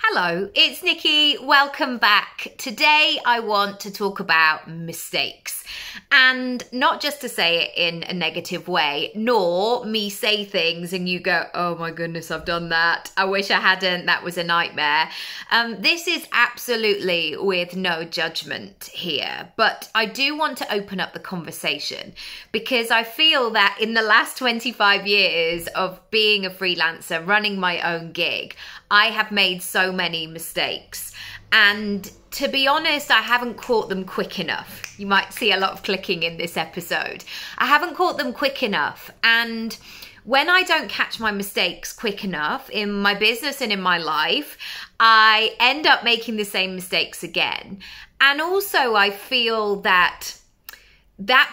Hello, it's Nikki. Welcome back. Today I want to talk about mistakes, and not just to say it in a negative way, nor me say things and you go, oh my goodness, I've done that. I wish I hadn't. That was a nightmare. This is absolutely with no judgment here, but I do want to open up the conversation because I feel that in the last 25 years of being a freelancer, running my own gig, I have made so many mistakes, and to be honest, I haven't caught them quick enough. You might see a lot of clicking in this episode. I haven't caught them quick enough, and when I don't catch my mistakes quick enough in my business and in my life, I end up making the same mistakes again. And also I feel that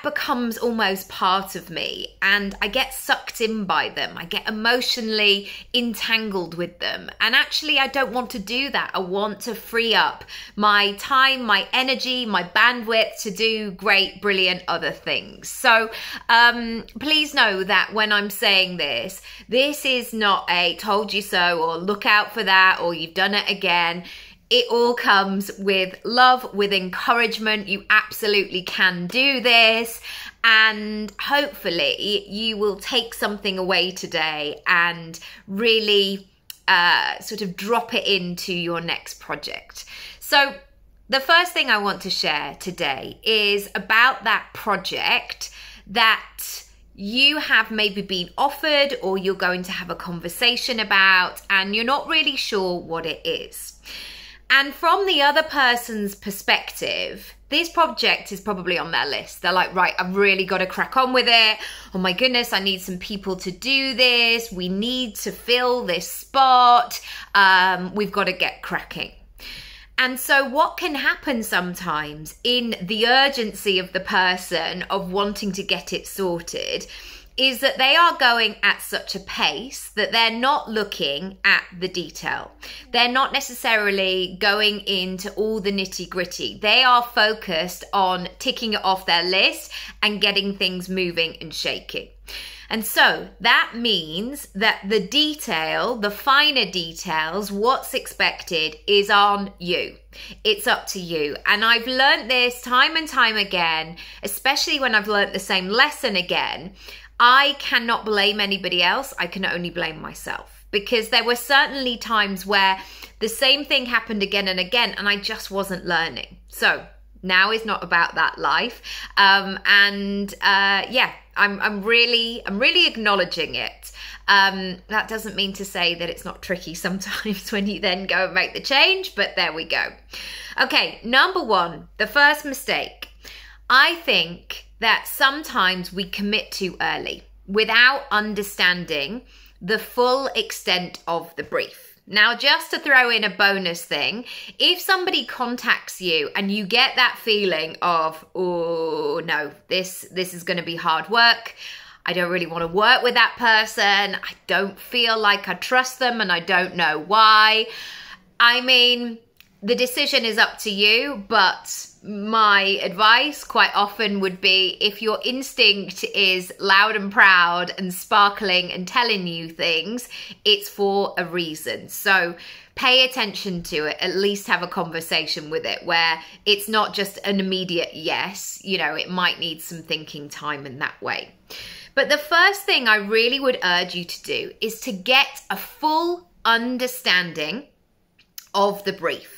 becomes almost part of me, and I get sucked in by them. I get emotionally entangled with them, and actually I don't want to do that. I want to free up my time, my energy, my bandwidth to do great, brilliant other things. So please know that when I'm saying this is not a told you so or look out for that or you've done it again. It all comes with love, with encouragement. You absolutely can do this. And hopefully you will take something away today and really sort of drop it into your next project. So the first thing I want to share today is about that project that you have maybe been offered or you're going to have a conversation about and you're not really sure what it is. And from the other person's perspective, this project is probably on their list. They're like, right, I've really got to crack on with it. Oh my goodness, I need some people to do this. We need to fill this spot. We've got to get cracking. And so what can happen sometimes in the urgency of the person of wanting to get it sorted is that they are going at such a pace that they're not looking at the detail. They're not necessarily going into all the nitty-gritty. They are focused on ticking it off their list and getting things moving and shaking. And so that means that the detail, the finer details, what's expected is on you. It's up to you. And I've learned this time and time again, especially when I've learned the same lesson again. I cannot blame anybody else. I can only blame myself, because there were certainly times where the same thing happened again and again and I just wasn't learning. So now is not about that life. Yeah, I'm really acknowledging it. That doesn't mean to say that it's not tricky sometimes when you then go and make the change, but there we go. Okay, number one, the first mistake. I think that sometimes we commit too early without understanding the full extent of the brief. Now, just to throw in a bonus thing, if somebody contacts you and you get that feeling of, oh no, this is going to be hard work, I don't really want to work with that person, I don't feel like I trust them and I don't know why. I mean, the decision is up to you, but my advice quite often would be, if your instinct is loud and proud and sparkling and telling you things, it's for a reason. So pay attention to it, at least have a conversation with it where it's not just an immediate yes, you know, it might need some thinking time in that way. But the first thing I really would urge you to do is to get a full understanding of the brief.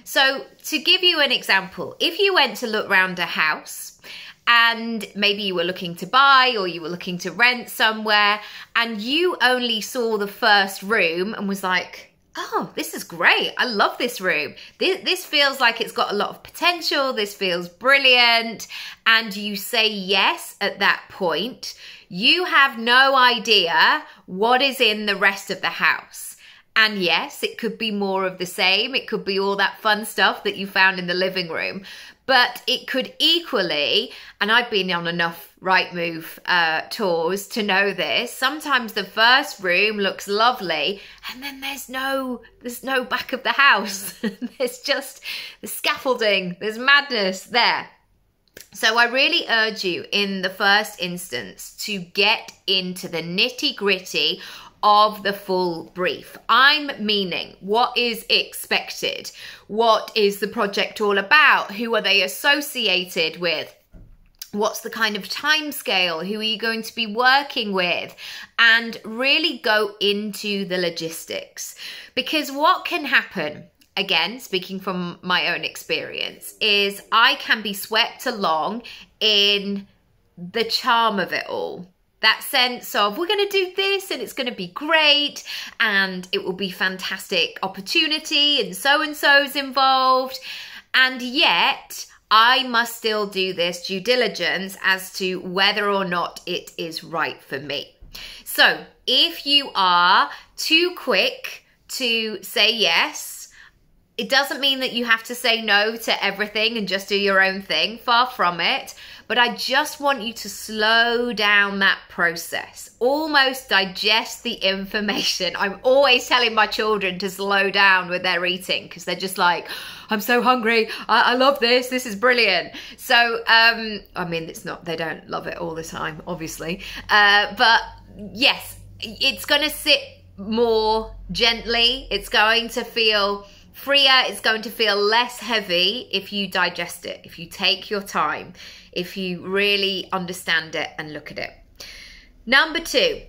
So to give you an example, if you went to look around a house and maybe you were looking to buy or you were looking to rent somewhere and you only saw the first room and was like, oh, this is great. I love this room. This feels like it's got a lot of potential. This feels brilliant. And you say yes at that point, you have no idea what is in the rest of the house. And yes, it could be more of the same. It could be all that fun stuff that you found in the living room. But it could equally, and I've been on enough Rightmove tours to know this, sometimes the first room looks lovely and then there's no back of the house. There's just the scaffolding, there's madness there. So I really urge you in the first instance to get into the nitty-gritty of the full brief. I'm meaning what is expected? What is the project all about? Who are they associated with? What's the kind of time scale? Who are you going to be working with? And really go into the logistics. Because what can happen, again, speaking from my own experience, is I can be swept along in the charm of it all. That sense of, we're going to do this and it's going to be great and it will be fantastic opportunity and so-and-so's involved. And yet I must still do this due diligence as to whether or not it is right for me. So if you are too quick to say yes, it doesn't mean that you have to say no to everything and just do your own thing. Far from it. But I just want you to slow down that process, almost digest the information. I'm always telling my children to slow down with their eating because they're just like, I'm so hungry. I love this. This is brilliant. So, I mean, it's not, they don't love it all the time, obviously. But yes, it's going to sit more gently. It's going to feel freer. It's going to feel less heavy if you digest it, if you take your time, if you really understand it and look at it. Number 2,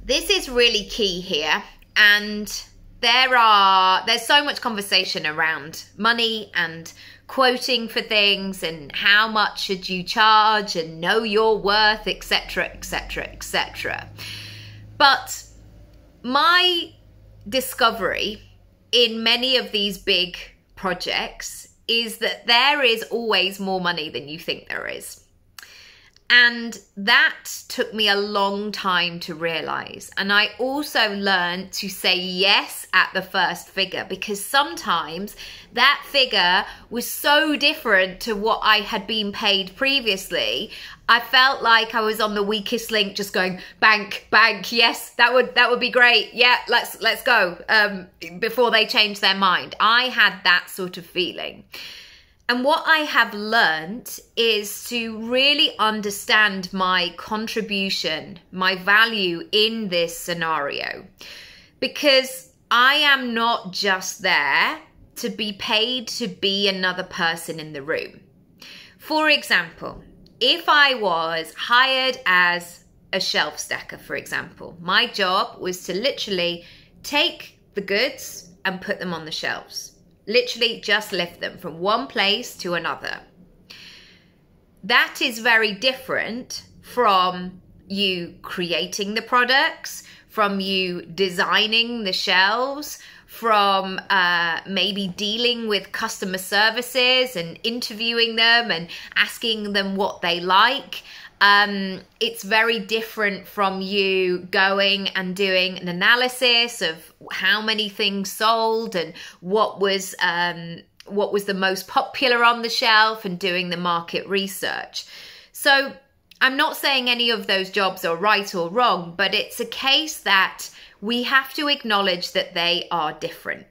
this is really key here. And there's so much conversation around money and quoting for things and how much should you charge and know your worth, etc., etc., etc. But my discovery in many of these big projects is that there is always more money than you think there is. And that took me a long time to realize. And I also learned to say yes at the first figure, because sometimes that figure was so different to what I had been paid previously. I felt like I was on the weakest link, just going bank, bank. Yes, that would be great. Yeah, let's go. Before they change their mind. I had that sort of feeling. And what I have learned is to really understand my contribution, my value in this scenario, because I am not just there to be paid to be another person in the room. For example, if I was hired as a shelf stacker, for example, my job was to literally take the goods and put them on the shelves. Literally just lift them from one place to another. That is very different from you creating the products, from you designing the shelves, from maybe dealing with customer services and interviewing them and asking them what they like. It's very different from you going and doing an analysis of how many things sold and what was the most popular on the shelf and doing the market research. So I'm not saying any of those jobs are right or wrong, but it's a case that we have to acknowledge that they are different.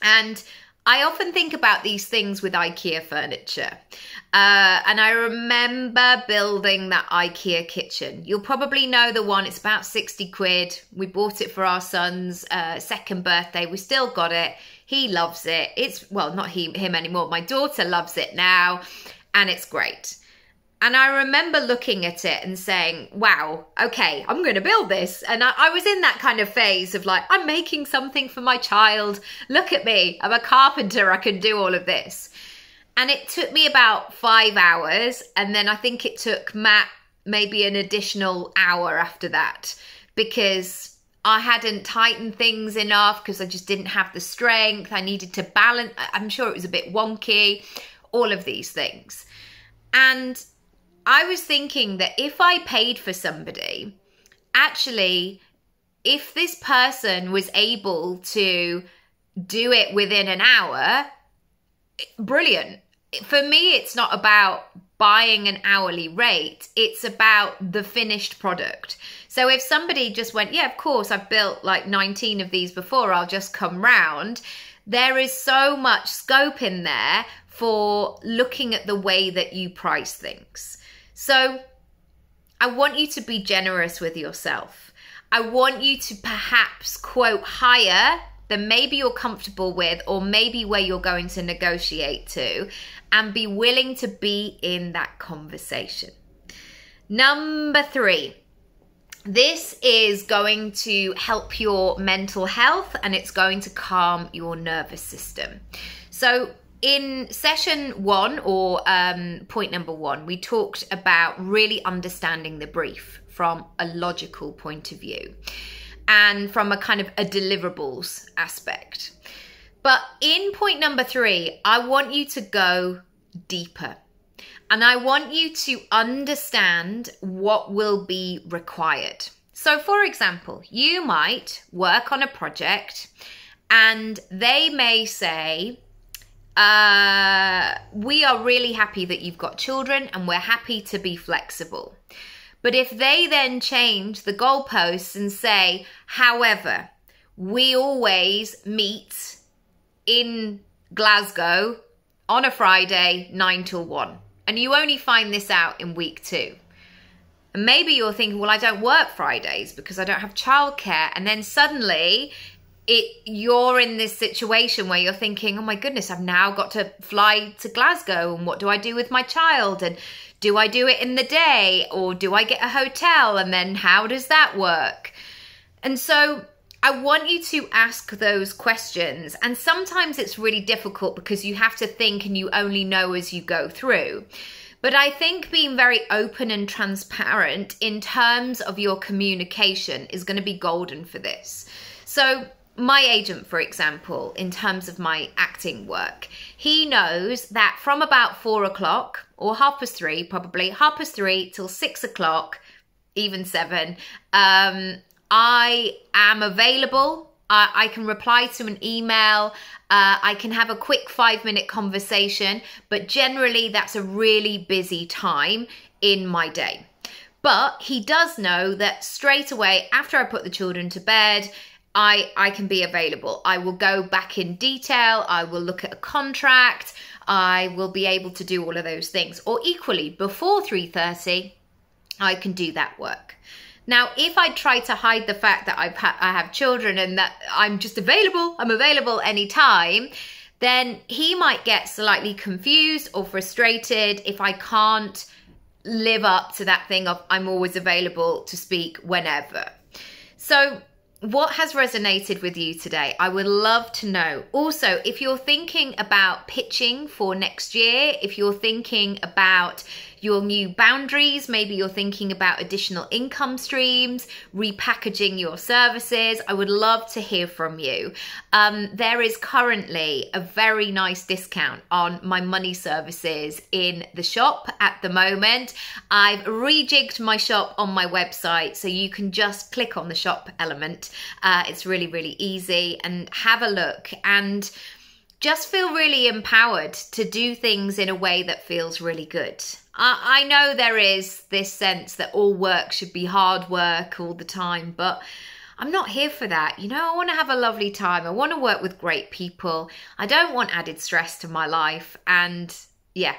And I often think about these things with IKEA furniture. And I remember building that IKEA kitchen. You'll probably know the one. It's about 60 quid. We bought it for our son's second birthday. We still got it. He loves it. It's, well, not him anymore. My daughter loves it now, and it's great. And I remember looking at it and saying, wow, okay, I'm going to build this. And I was in that kind of phase of like, I'm making something for my child. Look at me. I'm a carpenter. I can do all of this. And it took me about 5 hours. And then I think it took Matt maybe an additional hour after that, because I hadn't tightened things enough, because I just didn't have the strength. I needed to balance. I'm sure it was a bit wonky, all of these things. And I was thinking that if I paid for somebody, actually, if this person was able to do it within an hour, brilliant. For me, it's not about buying an hourly rate. It's about the finished product. So if somebody just went, yeah, of course, I've built like 19 of these before, I'll just come round. There is so much scope in there for looking at the way that you price things. So I want you to be generous with yourself. I want you to perhaps quote higher than maybe you're comfortable with, or maybe where you're going to negotiate to, and be willing to be in that conversation. Number 3, this is going to help your mental health and it's going to calm your nervous system. So in session 1, or point number 1, we talked about really understanding the brief from a logical point of view and from a kind of a deliverables aspect. But in point number 3, I want you to go deeper. And I want you to understand what will be required. So for example, you might work on a project and they may say, we are really happy that you've got children and we're happy to be flexible. But if they then change the goalposts and say, however, we always meet in Glasgow on a Friday, 9 till 1. And you only find this out in week 2. And maybe you're thinking, well, I don't work Fridays because I don't have childcare. And then suddenly you're in this situation where you're thinking, oh my goodness, I've now got to fly to Glasgow. And what do I do with my child? And do I do it in the day? Or do I get a hotel? And then how does that work? And so I want you to ask those questions. And sometimes it's really difficult because you have to think and you only know as you go through. But I think being very open and transparent in terms of your communication is going to be golden for this. So my agent, for example, in terms of my acting work, he knows that from about 4 o'clock or 3:30, probably 3:30 till 6 o'clock, even 7, I am available. I can reply to an email. I can have a quick 5-minute conversation, but generally that's a really busy time in my day. But he does know that straight away after I put the children to bed, I can be available. I will go back in detail. I will look at a contract. I will be able to do all of those things. Or equally, before 3:30, I can do that work. Now, if I try to hide the fact that I have children and that I'm just available, I'm available anytime, then he might get slightly confused or frustrated if I can't live up to that thing of I'm always available to speak whenever. So what has resonated with you today? I would love to know. Also, if you're thinking about pitching for next year, if you're thinking about your new boundaries, maybe you're thinking about additional income streams, repackaging your services, I would love to hear from you. There is currently a very nice discount on my money services in the shop at the moment. I've rejigged my shop on my website, so you can just click on the shop element. It's really, really easy, and have a look and just feel really empowered to do things in a way that feels really good. I know there is this sense that all work should be hard work all the time, but I'm not here for that. You know, I want to have a lovely time. I want to work with great people. I don't want added stress to my life. And yeah,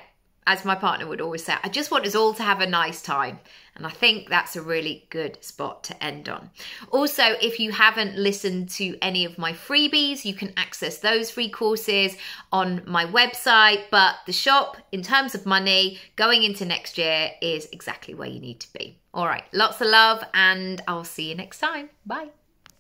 as my partner would always say, I just want us all to have a nice time. And I think that's a really good spot to end on. Also, if you haven't listened to any of my freebies, you can access those free courses on my website. But the shop, in terms of money, going into next year is exactly where you need to be. All right, lots of love, and I'll see you next time. Bye.